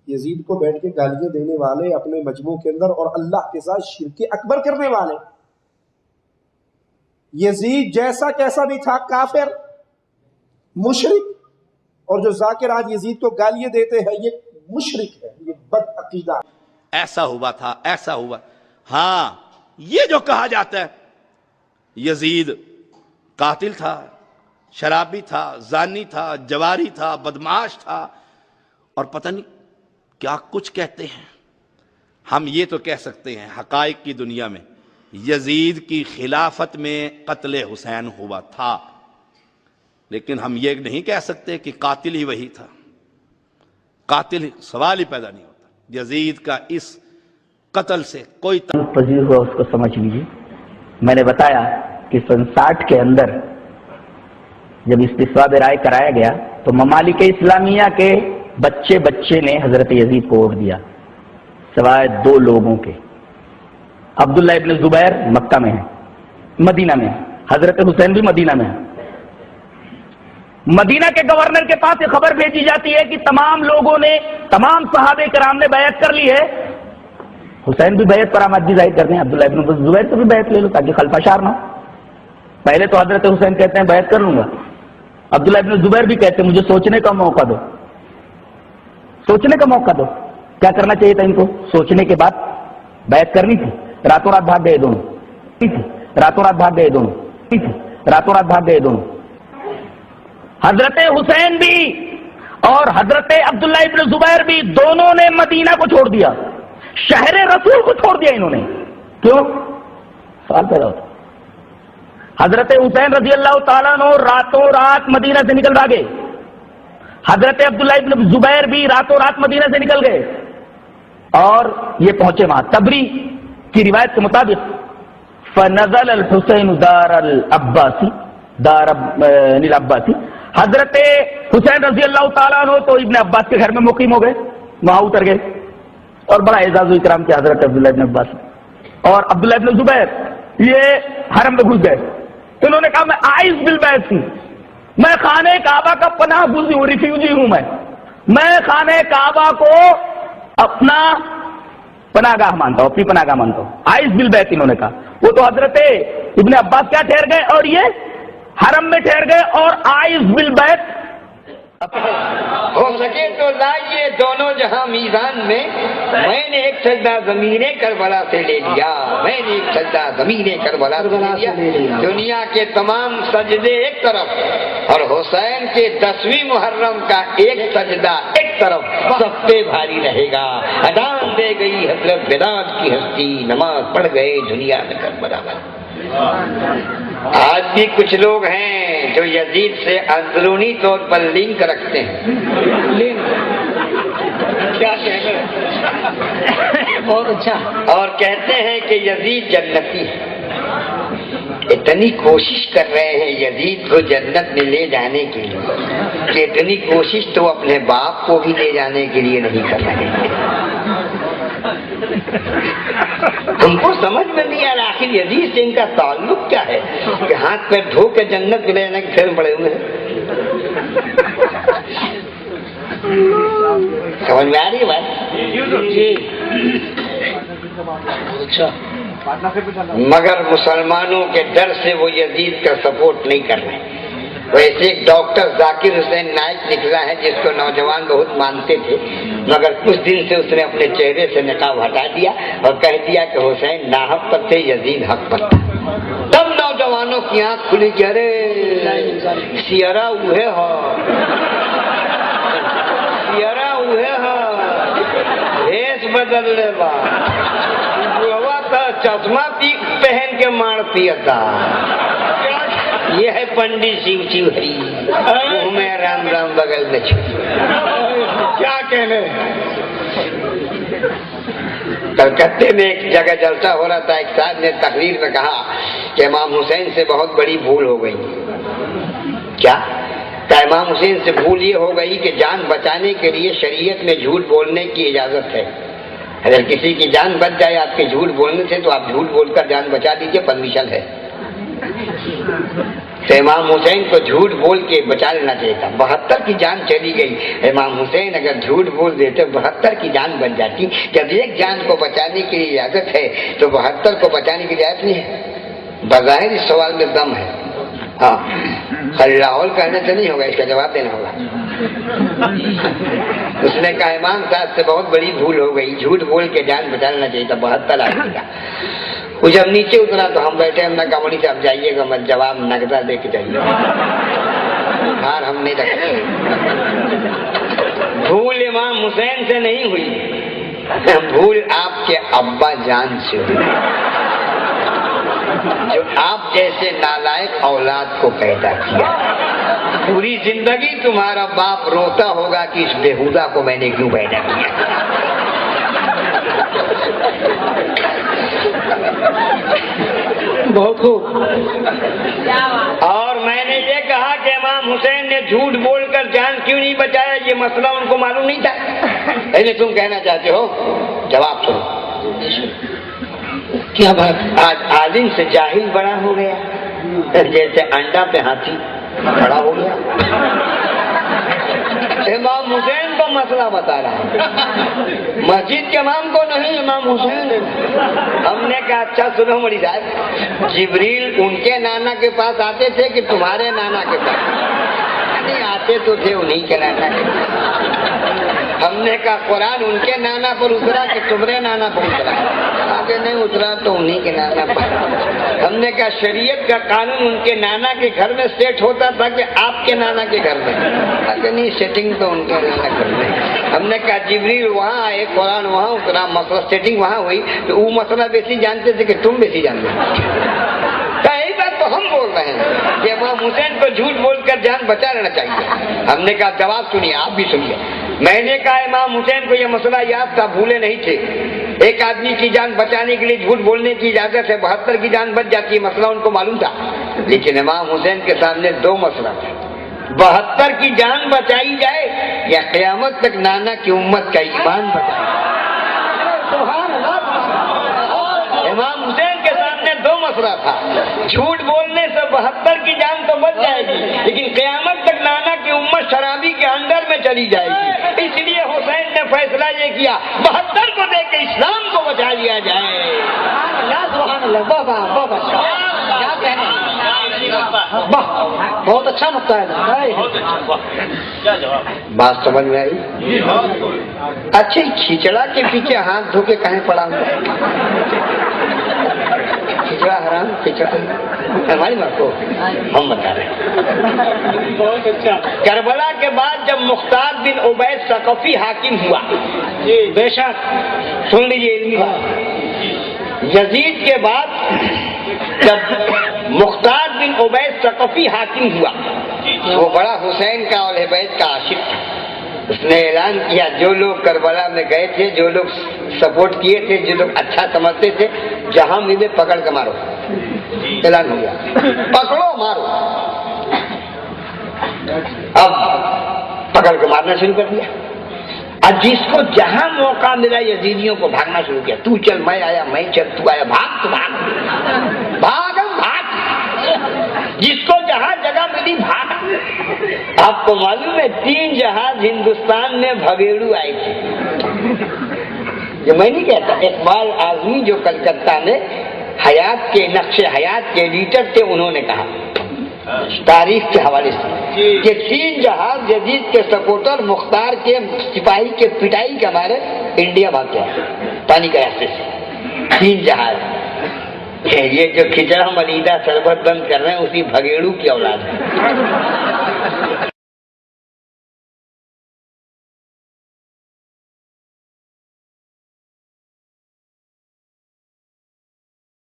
یزید کو بیٹھ کے گالیاں دینے والے اپنے مجموع کے اندر اور اللہ کے ساتھ شرک اکبر کرنے والے. یزید جیسا کیسا بھی تھا کافر مشرک، اور جو ذاکر آج یزید کو گالیاں دیتے ہیں یہ مشرک ہے، یہ بد عقیدہ. ایسا ہوا تھا، ایسا ہوا. ہاں یہ جو کہا جاتا ہے یزید قاتل تھا، شرابی تھا، زانی تھا، جواری تھا، بدمعاش تھا، اور پتہ نہیں کیا کچھ کہتے ہیں. ہم یہ تو کہہ سکتے ہیں حقائق کی دنیا میں یزید کی خلافت میں قتل حسین ہوا تھا، لیکن ہم یہ نہیں کہہ سکتے کہ قاتل ہی وہی تھا. قاتل سوال ہی پیدا نہیں ہوتا. یزید کا اس قتل سے کوئی پذیر ہوا اس کو سمجھ لیجیے. میں نے بتایا کہ سن 60 کے اندر جب استصواب رائے کرایا گیا تو ممالک اسلامیہ کے بچے نے حضرت یزید کو ووٹ دیا سوائے 2 لوگوں کے. عبداللہ ابن زبیر مکہ میں ہے، مدینہ میں ہے. حضرت حسین بھی مدینہ میں ہے. مدینہ کے گورنر کے پاس یہ خبر بھیجی جاتی ہے کہ تمام لوگوں نے، تمام صحابہ کرام نے بیعت کر لی ہے. حسین بھی بیعت پر آمادگی ظاہر کرتے ہیں، عبداللہ ابن زبیر سے بھی بیعت لے لو تاکہ خلفہ شار نہ ہو. پہلے تو حضرت حسین کہتے ہیں بیعت کر لوں گا. عبداللہ ابن زبیر بھی کہتے ہیں مجھے سوچنے کا موقع دو، سوچنے کا موقع دو. کیا کرنا چاہیے تھا ان کو؟ سوچنے کے بعد بیعت کرنی تھی. راتوں رات بھاگ گئے دونوں، راتوں رات بھاگ گئے دونوں، راتوں رات بھاگ گئے دونوں. حضرت حسین بھی اور حضرت عبداللہ ابن زبیر بھی دونوں نے مدینہ کو چھوڑ دیا، شہر رسول کو چھوڑ دیا. انہوں نے کیوں؟ سوال پیدا ہوتا. حضرت حسین رضی اللہ تعالیٰ عنہ راتوں رات مدینہ سے نکل بھاگے. حضرت عبداللہ ابن زبیر بھی راتوں رات مدینہ سے نکل گئے اور یہ پہنچے وہاں. تبری کی روایت کے مطابق فنزل الحسین دار العباسی، دار العباسی. حضرت حسین رضی اللہ تعالیٰ عنہ تو ابن عباس کے گھر میں مقیم ہو گئے، وہاں اتر گئے اور بڑا اعزاز و اکرام کیا حضرت عبداللہ ابن عباس. اور عبداللہ ابن زبیر یہ حرم میں گھس گئے. انہوں نے کہا میں آئز بالبیت ہوں، میں خانہ کعبہ کا پناہ گزین ہوں، ریفیوجی ہوں. میں خانہ کعبہ کو اپنا پناہ گاہ مانتا ہوں، اپنی پناہ گاہ مانتا ہوں. آئز بالبیت انہوں نے کہا. وہ تو حضرت ابن عباس کیا ٹھہر گئے اور یہ حرم میں ٹھہر گئے اور آئز بالبیت. ہو سکے تو لائیے دونوں جہاں میزان میں. میں نے ایک سجدہ زمین کربلا سے لے لیا، میں نے ایک سجدہ زمین کربلا سے لے لیا. دنیا کے تمام سجدے ایک طرف اور حسین کے 10ویں محرم کا ایک سجدہ ایک طرف، سب پہ بھاری رہے گا. اذان دے گئی حضرت بلال کی ہستی، نماز پڑھ گئے دنیا میں کربلا میں. آج بھی کچھ لوگ ہیں جو یزید سے اندرونی طور پر لنک رکھتے ہیں. کیا کہنا بہت اچھا. اور کہتے ہیں کہ یزید جنتی ہے. اتنی کوشش کر رہے ہیں یزید کو جنت میں لے جانے کے لیے کہ اتنی کوشش تو اپنے باپ کو بھی لے جانے کے لیے نہیں کر رہے ہیں. ہم کو سمجھ میں نہیں آ رہا آخر یزید سے ان کا تعلق کیا ہے کہ ہاتھ پہ دھو کے جنت میں لے جانے کے پھر پڑے ہوئے ہیں. سمجھ میں آ رہی ہے بات؟ مگر مسلمانوں کے ڈر سے وہ یزید کا سپورٹ نہیں کر رہے. ویسے ایک ڈاکٹر ذاکر حسین نائک نکلا ہے جس کو نوجوان بہت مانتے تھے، مگر کچھ دن سے اس نے اپنے چہرے سے نقاب ہٹا دیا اور کہہ دیا کہ حسین ناحق پر تھے، یزید حق پر تھا. تب نوجوانوں کی آنکھ کھلی کہ ارے سیارا ہوئے ہو، سیارا ہوئے ہو، بھیس بدل لے با چشمہ پہن کے مارتی تھا. یہ ہے پنڈت شیو شیو ہری، منہ میں رام رام بغل میں چھو. کیا کہنے. کلکتے میں ایک جگہ جلسہ ہو رہا تھا. ایک صاحب نے تقریر میں کہا کہ امام حسین سے بہت بڑی بھول ہو گئی. کیا کہ امام حسین سے بھول یہ ہو گئی کہ جان بچانے کے لیے شریعت میں جھوٹ بولنے کی اجازت ہے. اگر کسی کی جان بچ جائے آپ کے جھوٹ بولنے سے تو آپ جھوٹ بول کر جان بچا دیجیے، پرمیشن ہے. تو امام حسین کو جھوٹ بول کے بچا لینا چاہیے تھا. 72 کی جان چلی گئی. امام حسین اگر جھوٹ بول دیتے 72 کی جان بن جاتی. جب ایک جان کو بچانے کی اجازت ہے تو 72 کو بچانے کی اجازت نہیں ہے. بظاہر اس سوال میں دم ہے. ہاں خالی لاہور کہنے سے نہیں ہوگا, اس کا جواب دینا ہوگا. اس نے کہا امام صاحب سے بہت بڑی بھول ہو گئی, جھوٹ بول کے جان بچا لینا چاہیے تھا 72 آدمی کا. وہ جب نیچے اترا تو ہم بیٹھے, ہم نے کہا مولوی صاحب جائیے گا مت, جواب نقدہ دے کے جائیے, ہار ہم نہیں رکھتے. بھول امام حسین سے نہیں ہوئی, بھول آپ کے ابا جان سے ہوئی, جو آپ جیسے نالائق اولاد کو پیدا کیا. پوری زندگی تمہارا باپ روتا ہوگا کہ اس بےہودہ کو میں نے کیوں پیدا کیا. بہت خوب. اور میں نے یہ کہا کہ امام حسین نے جھوٹ بول کر جان کیوں نہیں بچایا, یہ مسئلہ ان کو معلوم نہیں تھا. پہلے تم کہنا چاہتے ہو, جواب سنو. کیا بات؟ آج عالم سے جاہل بڑا ہو گیا, جیسے انڈا پہ ہاتھی بڑا ہو گیا. امام حسین کو مسئلہ بتا رہا ہے, مسجد کے امام کو نہیں, امام حسین. ہم نے کہا اچھا سنو مولوی صاحب, جبریل ان کے نانا کے پاس آتے تھے کہ تمہارے نانا کے پاس؟ نہیں آتے تو تھے انہیں کے نانا کے پاس. ہم نے کہا قرآن ان کے نانا پر اترا کہ تمہارے نانا پر اترا؟ آگے نہیں اترا تو انہیں کے نانا پر. ہم نے کہا شریعت کا قانون ان کے نانا کے گھر میں سیٹ ہوتا تھا کہ آپ کے نانا کے گھر میں؟ آگے نہیں, سیٹنگ تو ان کے نانا گھر میں. ہم نے کہا جبریل وہاں آئے, قرآن وہاں اترا, مسئلہ سیٹنگ وہاں ہوئی, تو وہ مسئلہ بیسی جانتے تھے کہ تم بیسی جانتے تھے. یہی بات تو ہم بول رہے ہیں کہ امام حسین کو جھوٹ بول کر جان بچا لینا چاہیے. ہم نے کہا جواب سنیے, آپ بھی سنیے. میں نے کہا امام حسین کو یہ مسئلہ یاد تھا, بھولے نہیں تھے. ایک آدمی کی جان بچانے کے لیے جھوٹ بولنے کی اجازت ہے, 72 کی جان بچ جاتی ہے, مسئلہ ان کو معلوم تھا. لیکن امام حسین کے سامنے دو مسئلہ تھا, 72 کی جان بچائی جائے یا قیامت تک نانا کی امت کا ایمان بچایا. امام حسین کے سامنے دو مسئلہ تھا, جھوٹ بولنے سے 72 کی جان تو بچ جائے گی, لیکن قیامت تک نانا کی امت شرابی کے اندر میں چلی جائے گی. اس لیے حسین نے فیصلہ یہ کیا 72 کو دے کے اسلام کو بچا لیا جائے. بہت اچھا نقطہ ہے. بات سمجھ میں آئی؟ اچھا, کھچڑا کے پیچھے ہاتھ دھو کے کہیں پڑا ہوں؟ کھچڑا حرام, کھچڑا ہماری بات کو ہم بتا رہے ہیں. کربلا کے بعد جب مختار بن عبید ثقفی حاکم ہوا, بے شک سن لیجیے علمی بات, یزید کے بعد جب مختار بن عبید ثقفی حاکم ہوا, وہ بڑا حسین کا اور اہل بیت کا عاشق تھا. اس نے اعلان کیا جو لوگ کربلا میں گئے تھے, جو لوگ سپورٹ کیے تھے, جو لوگ اچھا سمجھتے تھے, جہاں ملے پکڑ کے مارو. اعلان ہو گیا, پکڑو مارو. اب پکڑ کے مارنا شروع کر دیا. اب جس کو جہاں موقع ملا یزیدیوں کو بھاگنا شروع کیا. تو چل میں آیا, میں چل تو آیا, بھاگ تو بھاگ, بھاگ بھاگ. جس کو جہاں جگہ ملی بھاگ. آپ کو معلوم ہے 3 جہاز ہندوستان میں بھگیڑو آئے تھے. یہ میں نہیں کہتا, اقبال اعظمی جو کلکتہ میں حیات کے نقش حیات کے ایڈیٹر تھے, انہوں نے کہا تاریخ کے حوالے سے کہ 3 جہاز یزید کے سپورٹر مختار کے سپاہی کے پٹائی کے مارے انڈیا بھاگ گیا پانی کے راستے سے. 3 جہاز. یہ جو کھچڑا ملیدہ سربت بند کر رہے ہیں اسی بھگیڑو کی اولاد ہے.